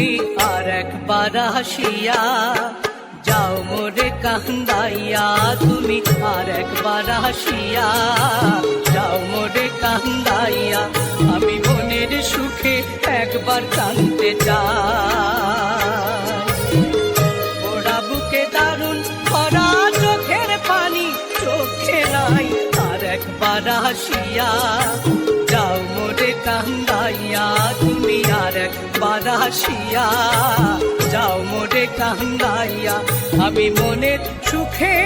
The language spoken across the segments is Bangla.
তুমি আর একবার হাসিয়া যাও মোরে কান্দাইয়া, তুমি আর একবার হাসিয়া যাও মোরে কান্দাইয়া, আমি মনের সুখে একবার কাঁদতে চাই। ওরা বুকে দারুণ ভরা চোখের পানি চোখে নাই, আর একবার হাসিয়া যাও মোরে কান্দাইয়া, তুমি আর একবার হাসিয়া যাও মোরে কান্দাইয়া, আমি মনের সুখে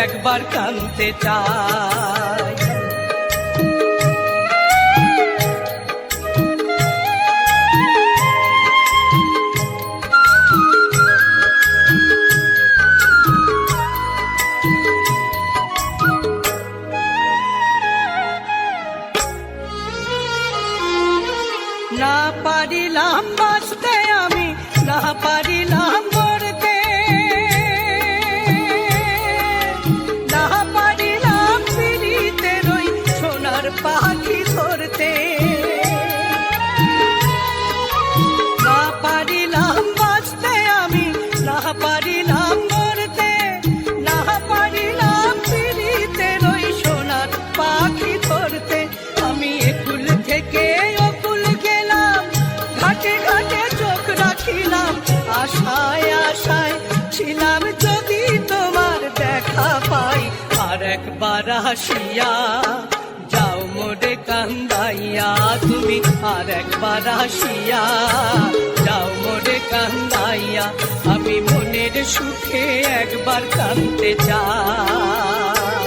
একবার কাঁদতে চাই। না পারিলাম বাঁচতে আমি, না পারিলাম মরতে, না পারিলাম পিড়িতে রই সোনার পাখি ধরতে, না পারিলাম বাঁচতে আমি, না পারিলাম মরতে, না পারিলাম পিড়িতে রই সোনার পাখি ধরতে, আমি একুল থেকে ঘাটে ঘাটে চোখ রাখিলাম, আশায় আশায় ছিলাম যদি তোমার দেখা পাই, আর একবার হাসিয়া যাও মোরে কান্দাইয়া, তুমি আর একবার হাসিয়া যাও মোরে কান্দাইয়া, আমি মনের সুখে একবার কাঁদতে চাই।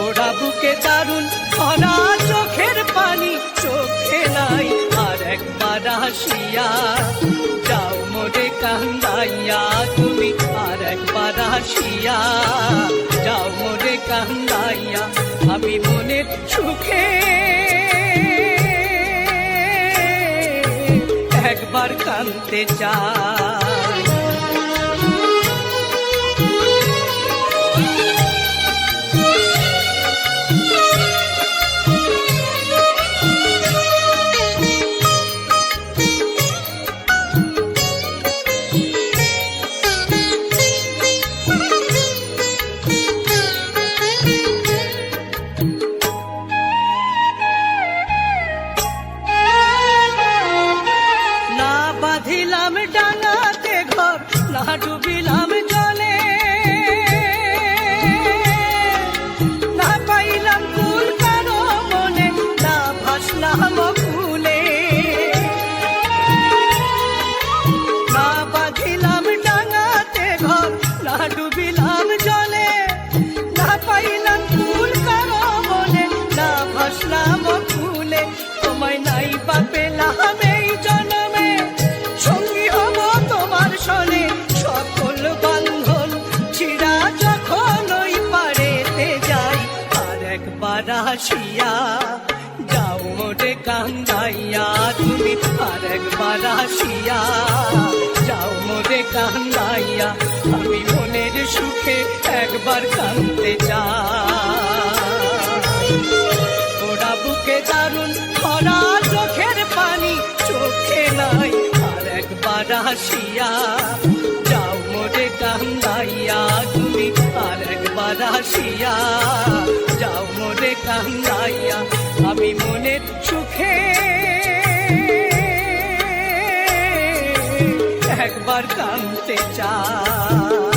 ওরা বুকে দারুণ ভরা চোখের পানি চোখে নাই, আর একবার হাসিয়া যাও মোরে কান্দাইয়া, তুমি আর একবার হাসিয়া যাও মোরে কান্দাইয়া, আমি মনের সুখে একবার কাঁদতে চাই। বাঁধিলাম ডাঙাতে ঘর, না ডুবিলাম জলে, না পাইলাম ফুল কারো মনে, না ভাসলাম ফুলে, না বাঁধিলাম ডাঙাতে ঘর, না ডুবিলাম জলে, না পাইলাম ফুল কারো মনে, না ভাসলাম ফুলে, তোমায় নাই বা পেলাম এই জন্মে, সঙ্গী হব তোমার সনে, সকল বান্ধন ছিড়া যখন ওই পারেতে যাই, আর একবার হাসিয়া যাও মোরে কান্দাইয়া, তুমি আর একবার হাসিয়া যাও মোরে কান্দাইয়া, আমি মনের সুখে একবার কাঁদতে চাই। ওরা বুকে দারুণ ভরা চোখের পানি চোখে নাই, আর একবার হাসিয়া যাও মোরে কান্দাইয়া, তুমি আর একবার হাসিয়া যাও মোরে কান্দাইয়া, আমি মনের সুখে একবার কাঁদতে চাই।